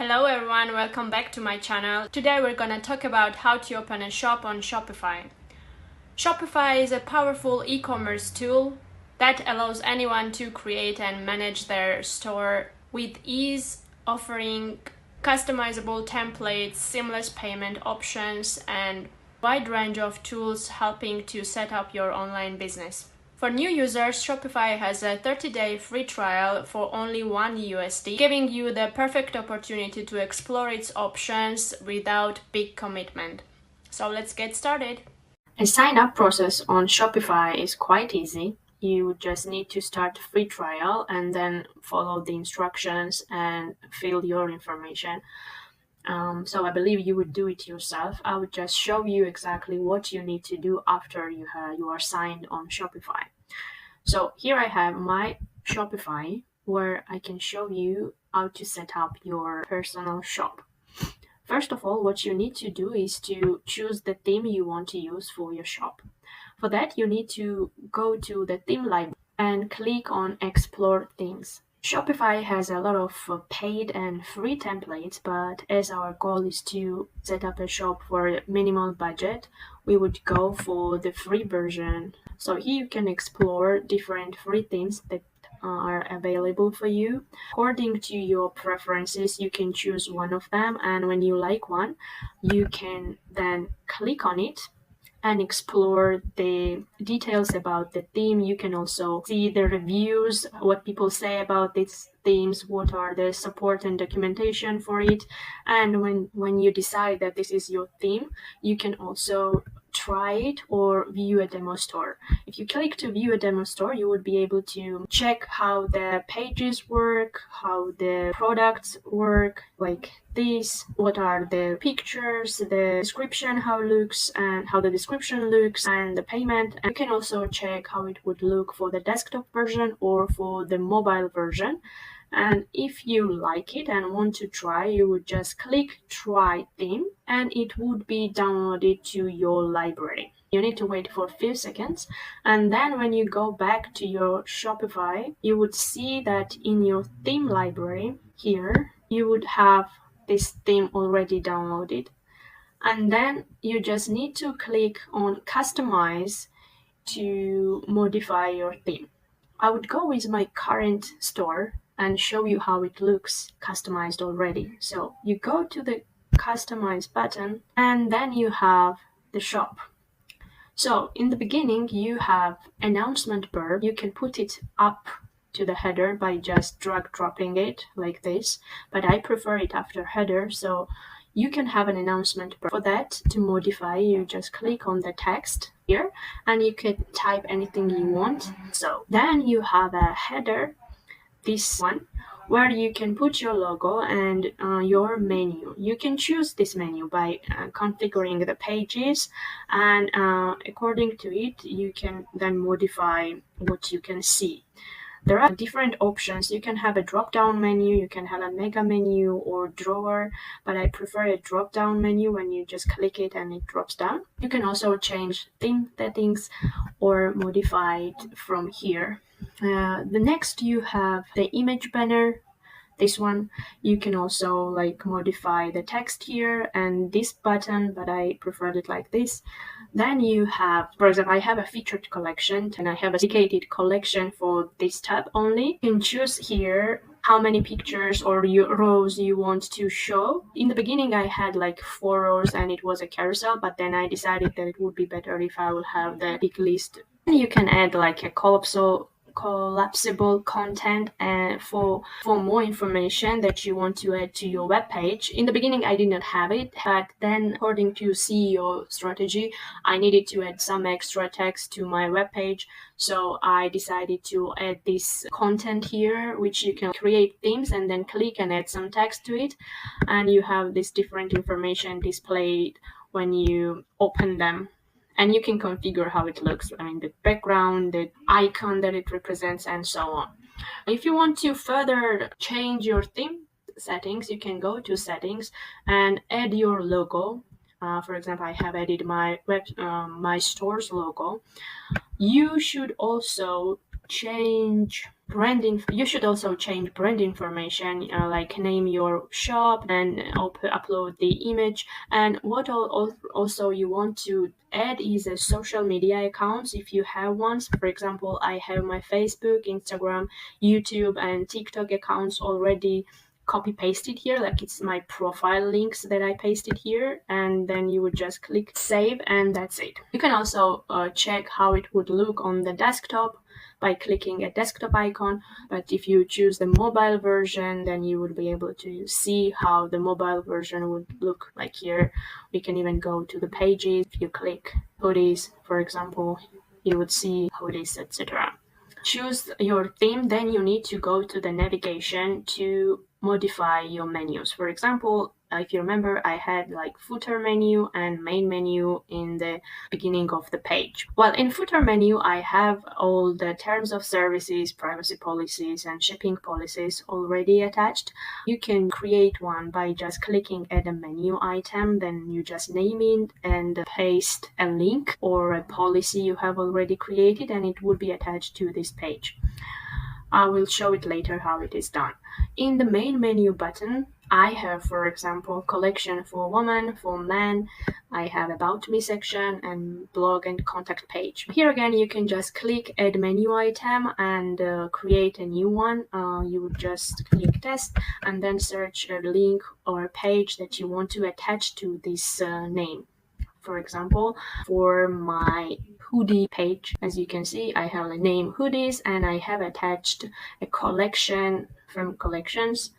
Hello everyone, welcome back to my channel. Today we're gonna talk about how to open a shop on Shopify. Shopify is a powerful e-commerce tool that allows anyone to create and manage their store with ease, offering customizable templates, seamless payment options, and wide range of tools helping to set up your online business. For new users, Shopify has a 30-day free trial for only $1, giving you the perfect opportunity to explore its options without big commitment. So let's get started. A sign-up process on Shopify is quite easy. You just need to start a free trial and then follow the instructions and fill your information. So I believe you would do it yourself. I would just show you exactly what you need to do after you are signed on Shopify. So here I have my Shopify where I can show you how to set up your personal shop. First of all, what you need to do is to choose the theme you want to use for your shop. For that, you need to go to the theme library and click on Explore Themes. Shopify has a lot of paid and free templates, but as our goal is to set up a shop for a minimal budget, we would go for the free version. So here you can explore different free themes that are available for you. According to your preferences, you can choose one of them, and when you like one, you can then click on it and explore the details about the theme. You can also see the reviews, what people say about these themes, what are the support and documentation for it. And when you decide that this is your theme, you can also try it or view a demo store. If you click to view a demo store, you would be able to check how the pages work, how the products work, like this, what are the pictures, the description, how it looks, and how the description looks, and the payment. And you can also check how it would look for the desktop version or for the mobile version. And if you like it and want to try, you would just click try theme and it would be downloaded to your library. You need to wait for a few seconds, and then when you go back to your Shopify, you would see that in your theme library here, you would have this theme already downloaded. And then you just need to click on customize to modify your theme. I would go with my current store and show you how it looks customized already. So you go to the customize button and then you have the shop. So in the beginning you have announcement bar. You can put it up to the header by just drag dropping it like this, but I prefer it after header, so you can have an announcement bar. For that, to modify, you just click on the text here and you can type anything you want. So then you have a header, this one, where you can put your logo and your menu. You can choose this menu by configuring the pages, and according to it, you can then modify what you can see. There are different options. You can have a drop-down menu, you can have a mega menu or drawer, but I prefer a drop-down menu when you just click it and it drops down. You can also change theme settings or modify it from here. The next you have the image banner. This one, you can also modify the text here and this button, but I preferred it like this. Then you have, for example, I have a featured collection and I have a dedicated collection for this tab only. You can choose here how many pictures or rows you want to show. In the beginning, I had 4 rows and it was a carousel, but then I decided that it would be better if I will have the big list. And you can add a collapsible content for more information that you want to add to your web page. In the beginning, I did not have it, but then according to CEO strategy, I needed to add some extra text to my web page. So I decided to add this content here, which you can create themes and then click and add some text to it. And you have this different information displayed when you open them. And you can configure how it looks, the background, the icon that it represents, and so on. If you want to further change your theme settings, you can go to settings and add your logo. For example, I have added my store's logo. You should also change branding. You should also change brand information, like name your shop and upload the image. And what also you want to add is a social media accounts if you have ones. For example, I have my Facebook, Instagram, YouTube, and TikTok accounts already copy pasted here, like it's my profile links that I pasted here, and then you would just click save and that's it. You can also check how it would look on the desktop by clicking a desktop icon, but if you choose the mobile version, then you would be able to see how the mobile version would look like here. We can even go to the pages. If you click hoodies, for example, you would see hoodies, etc. Choose your theme, then you need to go to the navigation to modify your menus. For example, if you remember, I had like footer menu and main menu in the beginning of the page. Well, in footer menu, I have all the terms of services, privacy policies, and shipping policies already attached. You can create one by just clicking add a menu item, then you just name it and paste a link or a policy you have already created, and it would be attached to this page. I will show it later how it is done. In the main menu button, I have, for example, collection for woman, for man. I have about me section and blog and contact page. Here again, you can just click add menu item and create a new one. You would just click test and then search a link or a page that you want to attach to this name. For example, for my hoodie page, as you can see, I have a name hoodies and I have attached a collection from collections.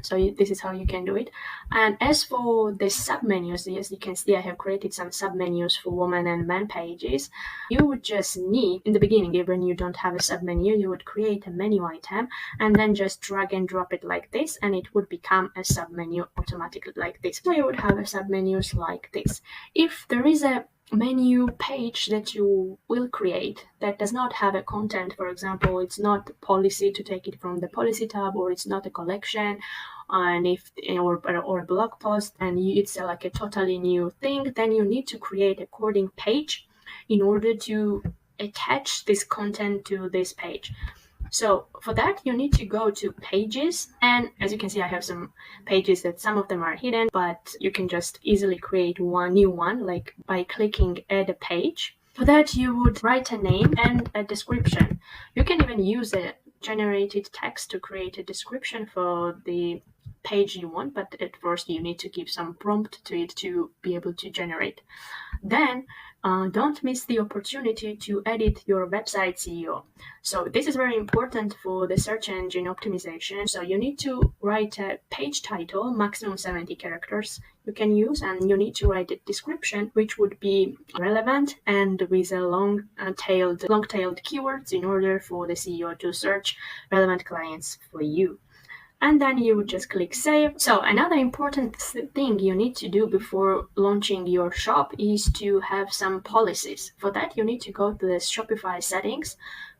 So this is how you can do it. And as for the submenus, as you can see, I have created some submenus for woman and man pages. You would just need, in the beginning, when you don't have a submenu, you would create a menu item and then just drag and drop it like this, and it would become a submenu automatically like this. So you would have a submenus like this. If there is a menu page that you will create that does not have a content, for example, it's not policy to take it from the policy tab, or it's not a collection, and or a blog post, and it's like a totally new thing, then you need to create a coding page in order to attach this content to this page. So for that, you need to go to pages, and as you can see, I have some pages that some of them are hidden, but you can just easily create one new one, like by clicking add a page. For that, you would write a name and a description. You can even use a generated text to create a description for the page you want, but at first you need to give some prompt to it to be able to generate. Then don't miss the opportunity to edit your website SEO. So this is very important for the search engine optimization. So you need to write a page title, maximum 70 characters you can use, and you need to write a description which would be relevant and with a long-tailed keywords in order for the SEO to search relevant clients for you. And then you would just click save. So another important thing you need to do before launching your shop is to have some policies. For that, you need to go to the Shopify settings,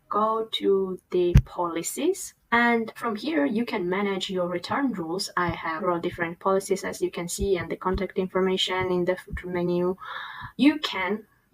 go to the policies, and from here you can manage your return rules. I have several different policies, as you can see, and the contact information in the footer menu. You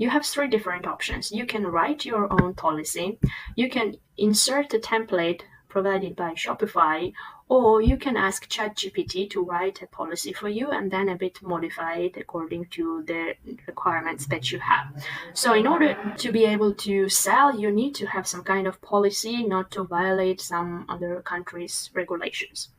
have 3 different options. You can write your own policy, you can insert a template provided by Shopify, or you can ask ChatGPT to write a policy for you and then a bit modify it according to the requirements that you have. So in order to be able to sell, you need to have some kind of policy not to violate some other countries' regulations.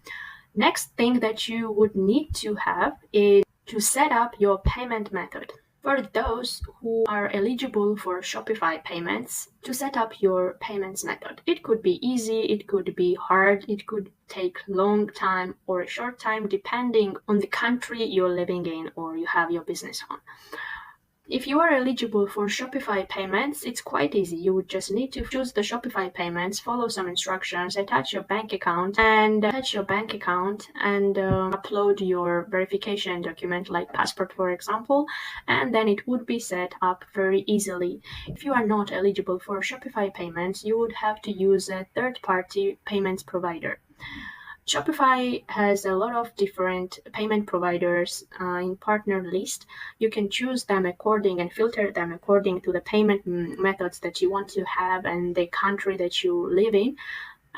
Next thing that you would need to have is to set up your payment method. For those who are eligible for Shopify payments, to set up your payments method. It could be easy, it could be hard, it could take long time or a short time depending on the country you're living in or you have your business on. If you are eligible for Shopify payments, it's quite easy. You would just need to choose the Shopify payments, follow some instructions, attach your bank account, and upload your verification document like passport, for example, and then it would be set up very easily. If you are not eligible for Shopify payments, you would have to use a third-party payments provider. Shopify has a lot of different payment providers in partner list. You can choose them according and filter them according to the payment methods that you want to have and the country that you live in.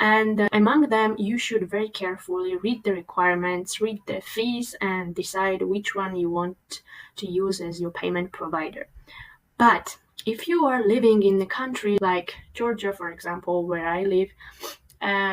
And among them, you should very carefully read the requirements, read the fees, and decide which one you want to use as your payment provider. But if you are living in a country like Georgia, for example, where I live,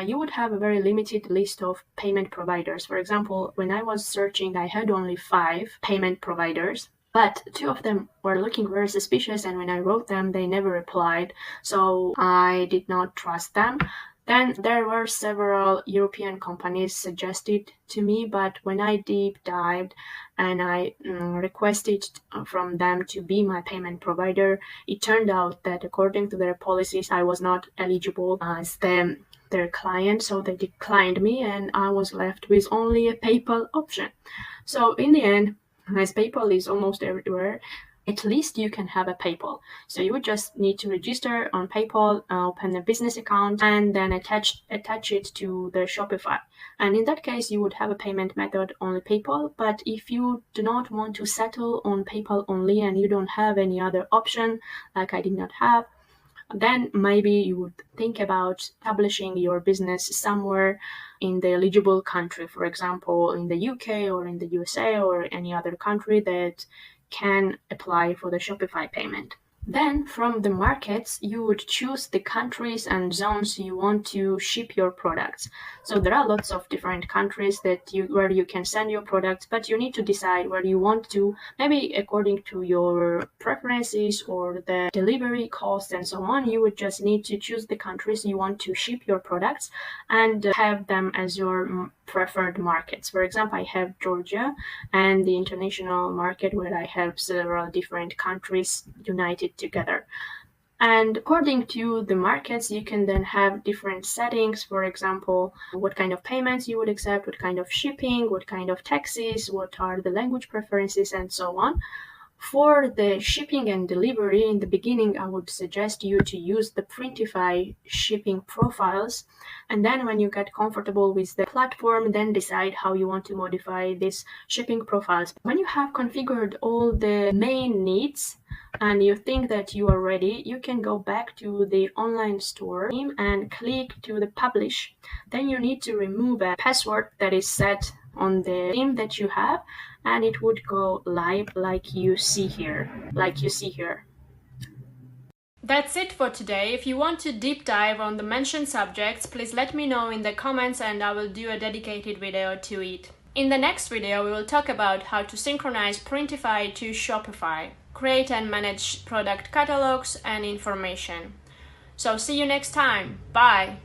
you would have a very limited list of payment providers. For example, when I was searching, I had only 5 payment providers, but 2 of them were looking very suspicious, and when I wrote them, they never replied, so I did not trust them. Then there were several European companies suggested to me, but when I deep dived and I requested from them to be my payment provider, it turned out that according to their policies, I was not eligible as their client, so they declined me and I was left with only a PayPal option. So in the end, as PayPal is almost everywhere, at least you can have a PayPal. So you would just need to register on PayPal, open a business account, and then attach it to the Shopify. And in that case, you would have a payment method only PayPal. But if you do not want to settle on PayPal only and you don't have any other option, like I did not have, then maybe you would think about establishing your business somewhere in the eligible country, for example, in the UK or in the USA or any other country that can apply for the Shopify payment. Then from the markets, you would choose the countries and zones you want to ship your products. So there are lots of different countries where you can send your products, but you need to decide where you want to, maybe according to your preferences or the delivery cost and so on. You would just need to choose the countries you want to ship your products and have them as your preferred markets. For example, I have Georgia and the international market where I have several different countries united together. And according to the markets, you can then have different settings. For example, what kind of payments you would accept, what kind of shipping, what kind of taxes, what are the language preferences, and so on. For the shipping and delivery, in the beginning, I would suggest you to use the Printify shipping profiles. And then when you get comfortable with the platform, then decide how you want to modify these shipping profiles. When you have configured all the main needs and you think that you are ready, you can go back to the online store and click to the publish. Then you need to remove a password that is set on the theme that you have, and it would go live like you see here. That's it for today. If you want to deep dive on the mentioned subjects, please let me know in the comments and I will do a dedicated video to it. In the next video, we will talk about how to synchronize Printify to Shopify, create and manage product catalogs and information. So see you next time. Bye!